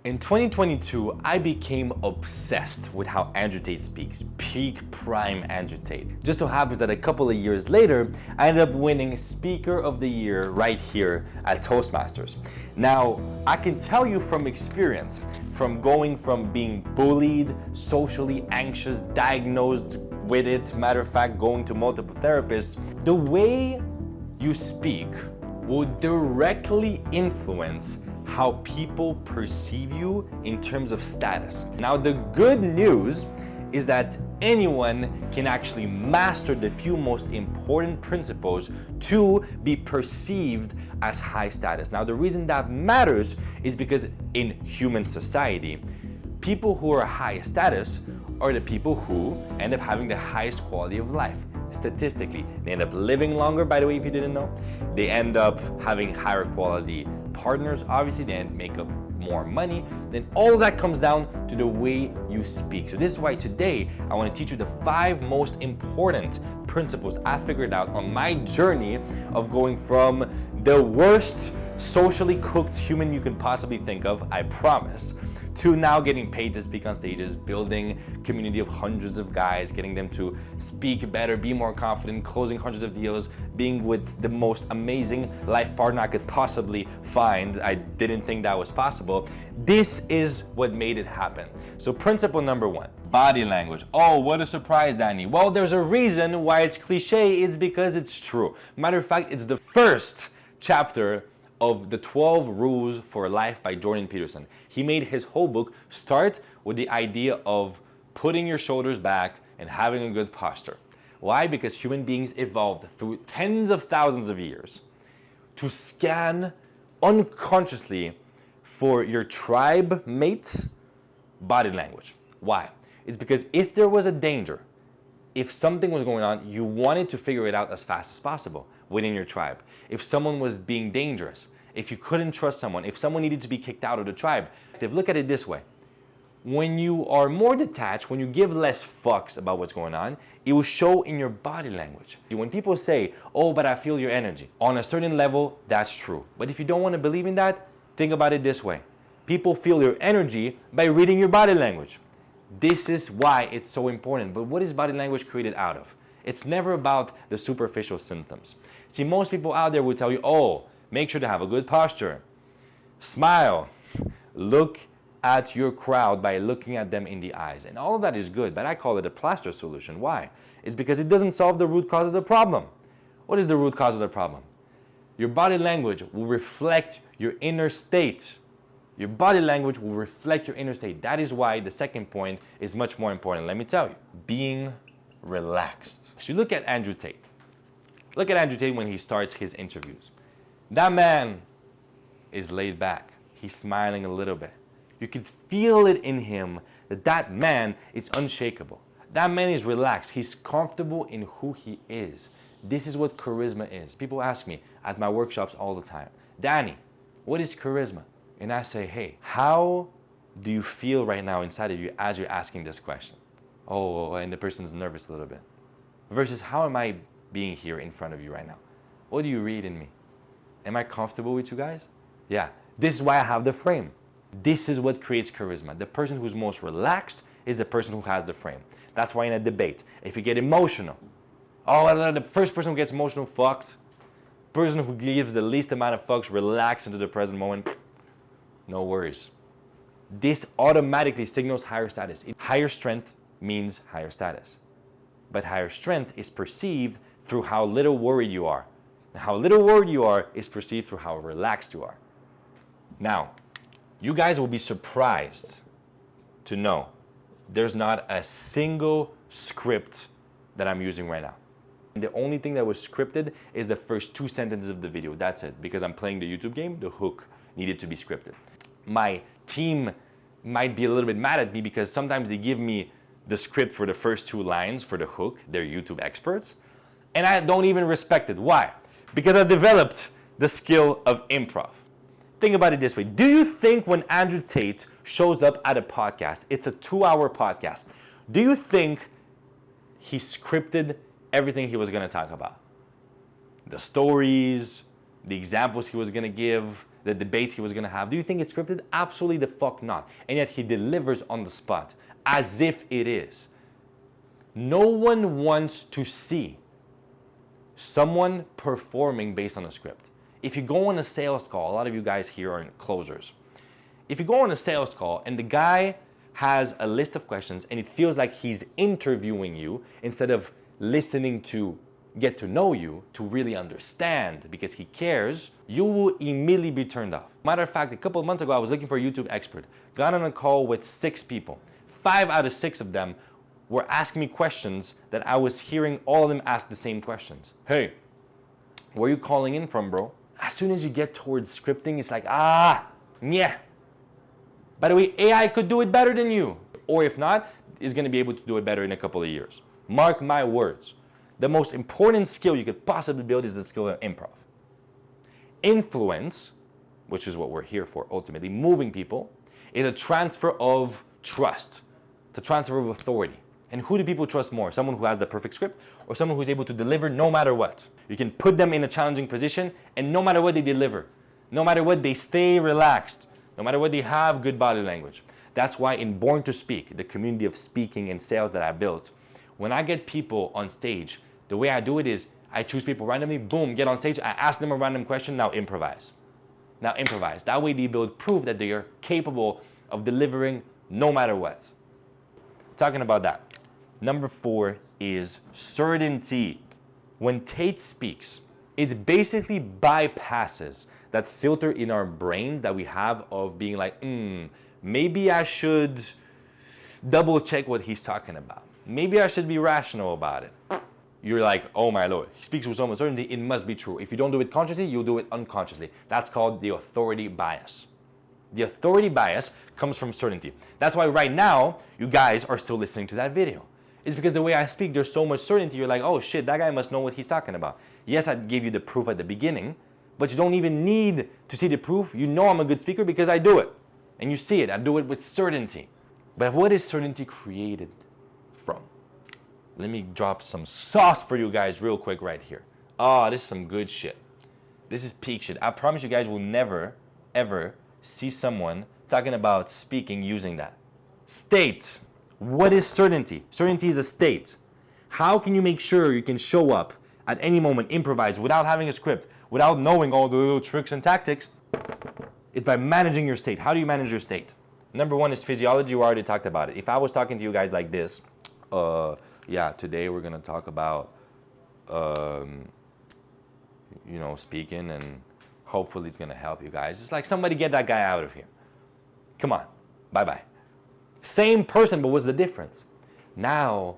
In 2022, I became obsessed with how Andrew Tate speaks, peak prime Andrew Tate. Just so happens that a couple of years later, I ended up winning Speaker of the Year right here at Toastmasters. Now, I can tell you from experience, from going from being bullied, socially anxious, diagnosed with it, matter of fact, going to multiple therapists, the way you speak will directly influence how people perceive you in terms of status. Now, the good news is that anyone can actually master the few most important principles to be perceived as high status. Now, the reason that matters is because in human society, people who are high status are the people who end up having the highest quality of life. Statistically, they end up living longer, by the way, if you didn't know. They end up having higher quality partners, obviously, they make up more money. Then all of that comes down to the way you speak. So this is why today I want to teach you the 5 most important principles I figured out on my journey of going from the worst socially cooked human you can possibly think of, I promise, to now getting paid to speak on stages, building a community of hundreds of guys, getting them to speak better, be more confident, closing hundreds of deals, being with the most amazing life partner I could possibly find. I didn't think that was possible. This is what made it happen. So principle number 1, body language. Oh, what a surprise, Danny. Well, there's a reason why it's cliche. It's because it's true. Matter of fact, it's the first chapter of the 12 Rules for Life by Jordan Peterson. He made his whole book start with the idea of putting your shoulders back and having a good posture. Why? Because human beings evolved through tens of thousands of years to scan unconsciously for your tribe mate's body language. Why? It's because if there was a danger, if something was going on, you wanted to figure it out as fast as possible within your tribe. If someone was being dangerous, if you couldn't trust someone, if someone needed to be kicked out of the tribe, look at it this way. When you are more detached, when you give less fucks about what's going on, it will show in your body language. When people say, oh, but I feel your energy, on a certain level, that's true. But if you don't want to believe in that, think about it this way. People feel your energy by reading your body language. This is why it's so important. But what is body language created out of? It's never about the superficial symptoms. See, most people out there will tell you, oh, make sure to have a good posture. Smile. Look at your crowd by looking at them in the eyes. And all of that is good, but I call it a plaster solution. Why? It's because it doesn't solve the root cause of the problem. What is the root cause of the problem? Your body language will reflect your inner state. Your body language will reflect your inner state. That is why the second point is much more important. Let me tell you, being relaxed. So you look at Andrew Tate. Look at Andrew Tate when he starts his interviews. That man is laid back. He's smiling a little bit. You can feel it in him that that man is unshakable. That man is relaxed. He's comfortable in who he is. This is what charisma is. People ask me at my workshops all the time, Danny, what is charisma? And I say, hey, how do you feel right now inside of you as you're asking this question? Oh, and the person's nervous a little bit. Versus, how am I being here in front of you right now? What do you read in me? Am I comfortable with you guys? Yeah, this is why I have the frame. This is what creates charisma. The person who's most relaxed is the person who has the frame. That's why in a debate, if you get emotional, oh, the first person who gets emotional, fucked. Person who gives the least amount of fucks, relax into the present moment, no worries. This automatically signals higher status. Higher strength means higher status. But higher strength is perceived through how little worried you are. How little worried you are is perceived through how relaxed you are. Now, you guys will be surprised to know there's not a single script that I'm using right now. The only thing that was scripted is the first 2 sentences of the video. That's it. Because I'm playing the YouTube game, the hook needed to be scripted. My team might be a little bit mad at me because sometimes they give me the script for the first 2 lines for the hook. They're YouTube experts. And I don't even respect it. Why? Because I developed the skill of improv. Think about it this way. Do you think when Andrew Tate shows up at a podcast, it's a 2-hour podcast, do you think he scripted everything he was going to talk about? The stories, the examples he was going to give, the debates he was gonna have. Do you think it's scripted? Absolutely the fuck not. And yet he delivers on the spot, as if it is. No one wants to see someone performing based on a script. If you go on a sales call, a lot of you guys here are closers. If you go on a sales call and the guy has a list of questions and it feels like he's interviewing you instead of listening to get to know you, to really understand because he cares, you will immediately be turned off. Matter of fact, a couple of months ago, I was looking for a YouTube expert. Got on a call with 6 people. 5 out of 6 of them were asking me questions that I was hearing all of them ask the same questions. Hey, where are you calling in from, bro? As soon as you get towards scripting, it's like, yeah. By the way, AI could do it better than you. Or if not, is gonna be able to do it better in a couple of years. Mark my words. The most important skill you could possibly build is the skill of improv. Influence, which is what we're here for ultimately, moving people, is a transfer of trust. It's a transfer of authority. And who do people trust more? Someone who has the perfect script or someone who's able to deliver no matter what? You can put them in a challenging position and no matter what they deliver, no matter what they stay relaxed, no matter what they have good body language. That's why in Born to Speak, the community of speaking and sales that I built, when I get people on stage, the way I do it is I choose people randomly, boom, get on stage, I ask them a random question, now improvise. Now improvise. That way they build proof that they are capable of delivering no matter what. Talking about that. Number 4 is certainty. When Tate speaks, it basically bypasses that filter in our brains that we have of being like, maybe I should double check what he's talking about. Maybe I should be rational about it. You're like, oh my Lord, he speaks with so much certainty, it must be true. If you don't do it consciously, you'll do it unconsciously. That's called the authority bias. The authority bias comes from certainty. That's why right now, you guys are still listening to that video. It's because the way I speak, there's so much certainty, you're like, oh shit, that guy must know what he's talking about. Yes, I gave you the proof at the beginning, but you don't even need to see the proof. You know I'm a good speaker because I do it. And you see it, I do it with certainty. But what is certainty created from? Let me drop some sauce for you guys real quick right here. Oh, this is some good shit. This is peak shit. I promise you guys will never, ever see someone talking about speaking using that. State. What is certainty? Certainty is a state. How can you make sure you can show up at any moment, improvise, without having a script, without knowing all the little tricks and tactics? It's by managing your state. How do you manage your state? Number 1 is physiology. We already talked about it. If I was talking to you guys like this, yeah, today we're gonna talk about, speaking, and hopefully it's gonna help you guys. It's like, somebody get that guy out of here. Come on, bye-bye. Same person, but what's the difference? Now,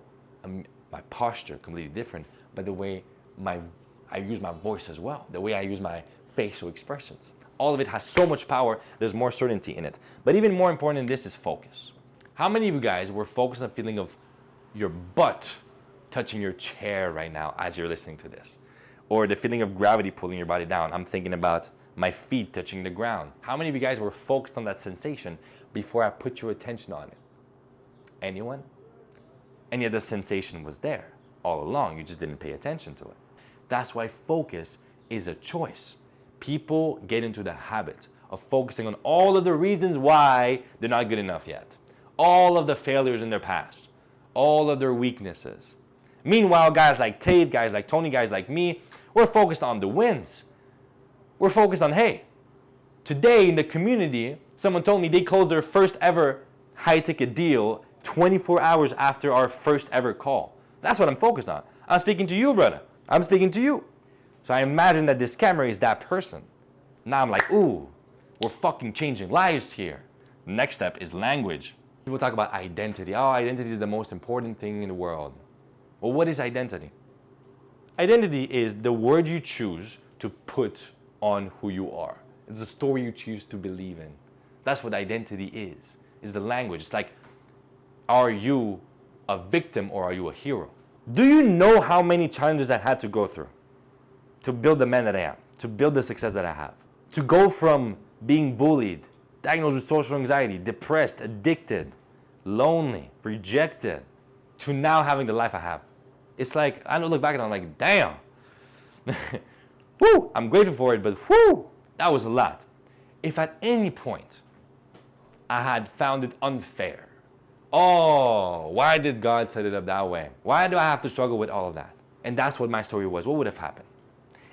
my posture completely different, but the way I use my voice as well, the way I use my facial expressions. All of it has so much power, there's more certainty in it. But even more important than this is focus. How many of you guys were focused on the feeling of your butt touching your chair right now as you're listening to this? Or the feeling of gravity pulling your body down? I'm thinking about my feet touching the ground. How many of you guys were focused on that sensation before I put your attention on it? Anyone? And yet the sensation was there all along, you just didn't pay attention to it. That's why focus is a choice. People get into the habit of focusing on all of the reasons why they're not good enough yet. All of the failures in their past. All of their weaknesses. Meanwhile, guys like Tate, guys like Tony, guys like me, we're focused on the wins. We're focused on, hey, today in the community, someone told me they closed their first ever high-ticket deal 24 hours after our first ever call. That's what I'm focused on. I'm speaking to you, brother. I'm speaking to you. So I imagine that this camera is that person. Now I'm like, ooh, we're fucking changing lives here. The next step is language. People talk about identity. Oh, identity is the most important thing in the world. Well, what is identity? Identity is the word you choose to put on who you are. It's the story you choose to believe in. That's what identity is. It's the language. It's like, are you a victim or are you a hero? Do you know how many challenges I had to go through to build the man that I am, to build the success that I have, to go from being bullied, diagnosed with social anxiety, depressed, addicted, lonely, rejected, to now having the life I have? It's like, I don't look back and I'm like, damn. Woo, I'm grateful for it, but whoo, that was a lot. If at any point I had found it unfair, oh, why did God set it up that way? Why do I have to struggle with all of that? And that's what my story was. What would have happened?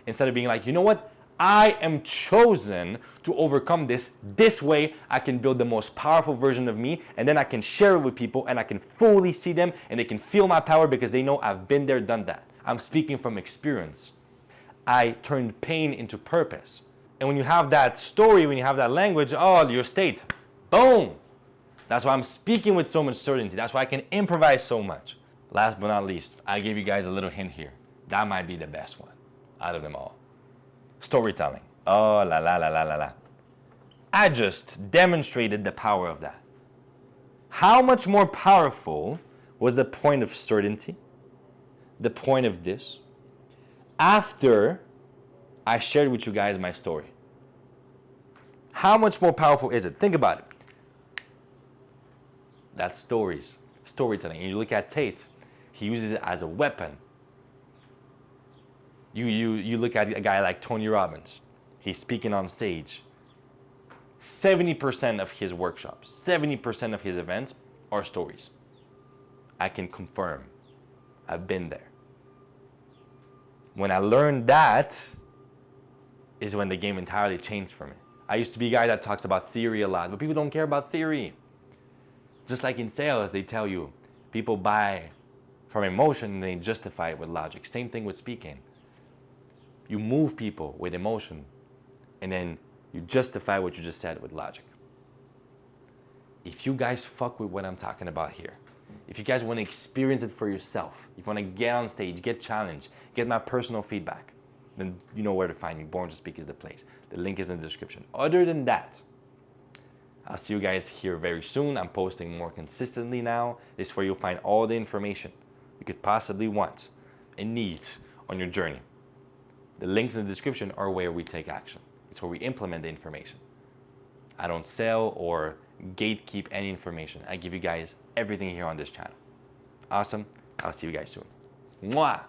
Instead of being like, you know what? I am chosen to overcome this. This way, I can build the most powerful version of me, and then I can share it with people, and I can fully see them, and they can feel my power because they know I've been there, done that. I'm speaking from experience. I turned pain into purpose. And when you have that story, when you have that language, oh, your state, boom. That's why I'm speaking with so much certainty. That's why I can improvise so much. Last but not least, I gave you guys a little hint here. That might be the best one out of them all. Storytelling. Oh, la la la la la la. I just demonstrated the power of that. How much more powerful was the point of certainty, the point of this, after I shared with you guys my story? How much more powerful is it? Think about it. That's stories, storytelling. And you look at Tate, he uses it as a weapon. You look at a guy like Tony Robbins, he's speaking on stage. 70% of his workshops, 70% of his events are stories. I can confirm. I've been there. When I learned that is when the game entirely changed for me. I used to be a guy that talks about theory a lot, but people don't care about theory. Just like in sales, they tell you, people buy from emotion and they justify it with logic. Same thing with speaking. You move people with emotion and then you justify what you just said with logic. If you guys fuck with what I'm talking about here, if you guys want to experience it for yourself, if you want to get on stage, get challenged, get my personal feedback, then you know where to find me. Born to Speak is the place. The link is in the description. Other than that, I'll see you guys here very soon. I'm posting more consistently now. This is where you'll find all the information you could possibly want and need on your journey. The links in the description are where we take action. It's where we implement the information. I don't sell or gatekeep any information. I give you guys everything here on this channel. Awesome. I'll see you guys soon. Mwah!